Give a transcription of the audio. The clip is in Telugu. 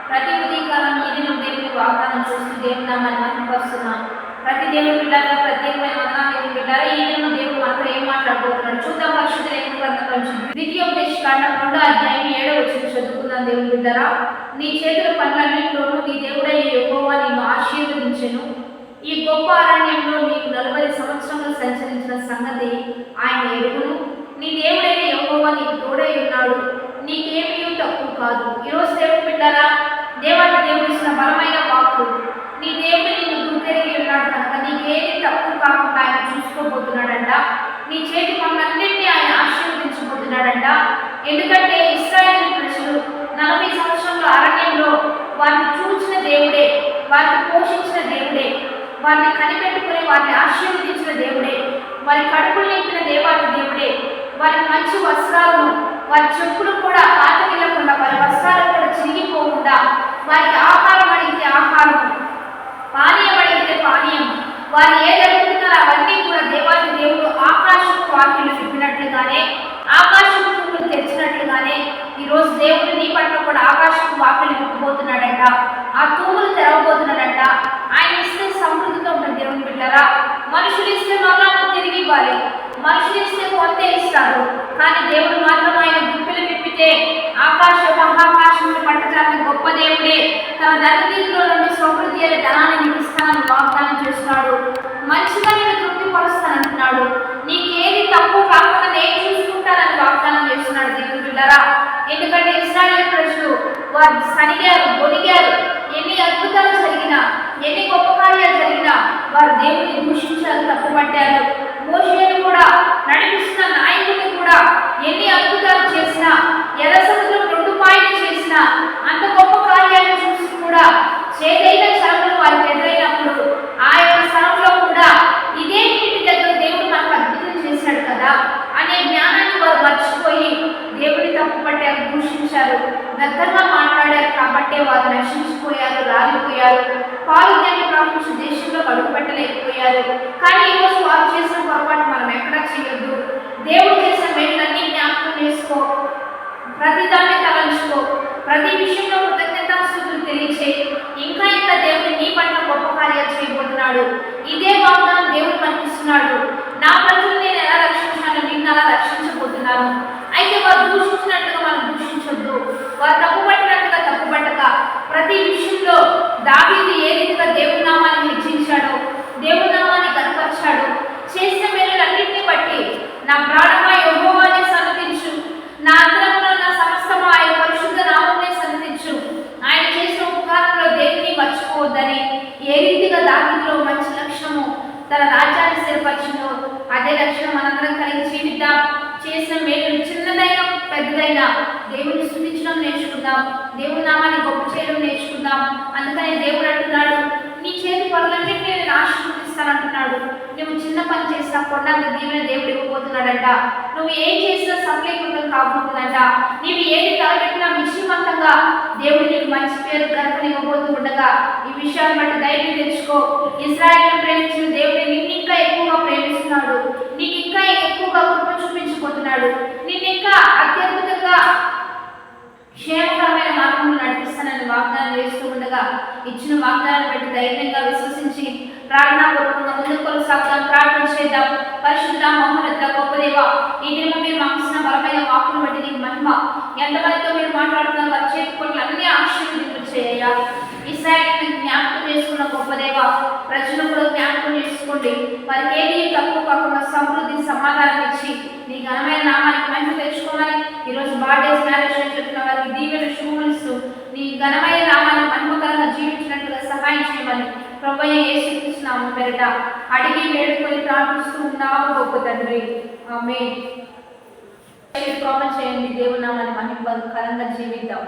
ప్రతి ఉదయకాలం ఈ దినం దేవుని వాగ్దానం చూస్తూ దేవుని నామాన్ని మహిమపరుస్తున్నాం. ప్రతి దేవుని బిడ్డగా ప్రత్యేకమైన వందనాలు దేవుని బిడ్డారా. ఈ దినం దేవుడు మనతో ఏం మాట్లాడబోతున్నాడు చూద్దాం. పరిశుద్ధ లేఖన గ్రంథం నుంచి ద్వితీయోపదేశకాండం 2వ అధ్యాయం 7వ వచనం చదువుకుందాం. దేవుని బిడ్డారా, నీ చేతుల పనులన్నింటిలోనూ నీ దేవుడైన యెహోవా నిన్ను ఆశీర్వదించెను. ఈ గొప్ప అరణ్యంలో నీకు 40 సంవత్సరములు సంచరించిన సంగతి ఆయన ఎరుగును. నీ దేవుడైన యెహోవా నీకు తోడై ఉన్నాడు, నీకేమీ తక్కువ కాదు. ఈరోజు దేవుని బిడ్డారా, దేవాది దేవుడు ఇచ్చిన బలమైన వాక్కు, నీ దేవుడు నిన్ను గుర్తెరిగి ఉన్నాడు కనుక నీకేది తక్కువ కాకుండా ఆయన చూసుకోబోతున్నాడంట. నీ చేతి పనులన్నింటినీ ఆయన ఆశీర్వదించబోతున్నాడంట. ఎందుకంటే ఇశ్రాయేలు ప్రజలు 40 సంవత్సరంలో అరణ్యంలో వారిని చూచిన దేవుడే, వారిని పోషించిన దేవుడే, వారిని కనిపెట్టుకుని వారిని ఆశీర్వదించిన దేవుడే, వారి కడుపులు నింపిన దేవాది దేవుడే, వారికి మంచి వస్త్రాలను, వారి చెప్పులు కూడా పాతగిల్లకుండా, వారి వస్త్రాలు కూడా చిరిగిపోకుండా, వారికి ఆహారం అడిగితే ఆహారం, పానీయం అడిగితే పానీయం, వారు ఏది అడుగుతున్నారో అవన్నీ కూడా దేవాది దేవుడు ఆకాశపు వాకిలు విప్పినట్లుగానే, ఆకాశపు తూములు తెరిచినట్లుగానే ఈరోజు దేవుడు నీ పట్ల కూడా ఆకాశపు వాకిలు విప్పబోతున్నాడంట. ఆ తూములు తెరవబోతున్నాడంట. ఆయన ఇస్తే సమృద్ధితో ఉంటుంది. దేవుని బిడ్డలారా, మనుషులు ఇస్తే మరలా తిరిగి ఇవ్వాలి, మనుషులు ఇస్తే కొంతే ఇస్తారు, కానీ దేవుడు మాత్రం ఆయన గుప్పిలు విప్పితే ఆకాశ మహాకాశములు పట్టజాలని గొప్ప దేవుడే తన ధననిధిలో నుండి సమృద్ధి అనే ధనాన్ని నీకు ఇస్తానని వాగ్దానం చేస్తున్నాడు. మంచిగా నేను తృప్తిపరుస్తానంటున్నాడు. నీకేది తక్కువ కాకుండా నేను చూసుకుంటానని వాగ్దానం చేస్తున్నాడు. దేవుని బిడ్డలారా, ఎందుకంటే ఇశ్రాయేలు ప్రజలు వారు సనిగారు, గొనిగారు. ఎన్ని అద్భుతాలు జరిగినా, ఎన్ని గొప్ప కార్యాలు జరిగినా వారు దేవుడిని దూషించారు, తప్పుపట్టారు. మోషేను కూడా నడిపిస్తున్న నాయకుడిని కూడా ఎన్ని అద్భుతాలు చేసినా, ఎర్ర సముద్రం 2 పాయలు చేసినా, అంత గొప్ప కార్యాలు చూసి కూడా చేదైన శ్రమలు వారికి ఎదురైనప్పుడు ఆ యొక్క స్థలంలో కూడా ఇదే నీటి దగ్గర దేవుడు మనకు అద్భుతం చేశాడు కదా అనే జ్ఞానాన్ని వారు మర్చిపోయి దేవుడిని తప్పుపట్టారు, దూషించారు, వ్యర్థంగా మాట్లాడారు. కాబట్టి వారు నశించిపోయారు, రాలిపోయారు, పాలు దాన్ని ప్రపంచ దేశంలో అడుగు పెట్టలేకపోయారు. కానీ ఈరోజు వారు చేసిన పొరపాటు మనం ఎక్కడా చేయొద్దు. దేవుడు చేసిన మేలులన్నీ జ్ఞాపకం చేసుకో, ప్రతి దాన్ని తలంచుకో, ప్రతి విషయంలో కృతజ్ఞతాస్తుతులు తెలియచేయి. ఇంకా ఇంకా దేవుడు నీ పట్ల గొప్ప కార్యాలు చేయబోతున్నాడు. ఇదే వాగ్దానం దేవుడు మనకి ఇస్తున్నాడు. నా ప్రజలు నేను ఎలా రక్షించాను, నిన్ను అలా రక్షించబోతున్నాను. అయితే వారు దూషించినట్టుగా మనం దూషించొద్దు, వారు తప్పుపట్టినట్టుగా తప్పుపట్టక ప్రతి విషయంలో దావీదు ఏ రీతిగా దేవుని నామాన్ని హెచ్చించాడో, దేవుని నామాన్ని కనపరిచాడు, చేసిన మేలులన్నింటినీ బట్టి నా ప్రాణమా యెహోవానే సన్నతించు, నా అంతరంగంలో నా సమస్తమా ఆయన పరిశుద్ధ నామమునే సన్నతించు, ఆయన చేసిన ఉపకారంలో దేనిని మర్చిపోవద్దని ఏ రీతిగా దావీదులో మంచి లక్షణము తన రాజ్యాన్ని స్థిరపరిచిందో అదే లక్షణం మనందరం కలిగి జీవిద్దాం. చేసిన మేలు చిన్నదైనా పెద్దదైనా దేవుని స్తుతించడం నేర్చుకుందాం, దేవుని నామాన్ని గొప్ప చేయడం నేర్చుకుందాం. అందుకనే దేవుడు అంటున్నాడు, నీ చేతి పనులన్నింటినీ నేను ఆశీర్వదిస్తానంటున్నాడు. నువ్వు చిన్న పని చేసినా కొండంత దీవెన దేవుడు ఇవ్వబోతున్నాడంట. నువ్వు ఏం చేసినా సఫలీకృతం కాబోతుందంట. నీవు ఏది తలపెట్టినా విషయవంతంగా దేవుడు నీకు మంచి పేరు ఘనతను ఇవ్వబోతూ ఉండగా ఈ విషయాన్ని బట్టి ధైర్యం తెచ్చుకో. ఇశ్రాయేలును ప్రేమించిన దేవుడు నిన్ను ఇంకా ఎక్కువగా ప్రేమిస్తున్నాడు, నీకు ఇంకా ఎక్కువగా కృప చూపించబోతున్నాడు, నిన్ను ఇంకా అత్యద్భుతంగా క్షేమకరమైన మార్గంలో నడిపిస్తానని వాగ్దానం చేస్తూ ఉండగా ఇచ్చిన వాగ్దానాన్ని బట్టి ధైర్యంగా విశ్వసించి ప్రార్థనాపూర్వకంగా ముందుకు కొనసాగుతాం. ప్రార్థన చేద్దాం. పరిశుద్ధ మహోన్నత గొప్ప దేవ, ఈ దినం మీరు మాకు ఇచ్చిన బలమైన వాక్కును బట్టి నీకు మహిమ. ఎంతమందితో మీరు మాట్లాడుతున్నారు వారి చేతి పనులు అన్ని ఆశీర్వదింపచేయ్యా. ఇశ్రాయేలును జ్ఞాపకం చేసుకున్న గొప్ప దేవ, ప్రజలు కూడా జ్ఞాపకం చేసుకోండి. వారికి ఏది తక్కువ కాకుండా సమృద్ధి సమాధానం ఇచ్చి నీ ఘనమైన నామానికి మహిమ తెచ్చుకోమని ఈరోజు బర్త్డేస్ మ్యారేజ్ చెప్తున్న వారికి దీవెన శుభములిస్తూ నీ ఘనమైన నామాన్ని మహిమకరంగా జీవించినట్లుగా సహాయం చేయమని ప్రభువైన యేసుక్రీస్తు నామమున పేరిట అడిగి వేడుకొని ప్రార్థిస్తూ ఉన్నాము గొప్ప తండ్రి, ఆమేన్. కామెంట్ చేయండి. దేవుని నామాన్ని మహిమకరంగా జీవిద్దాం.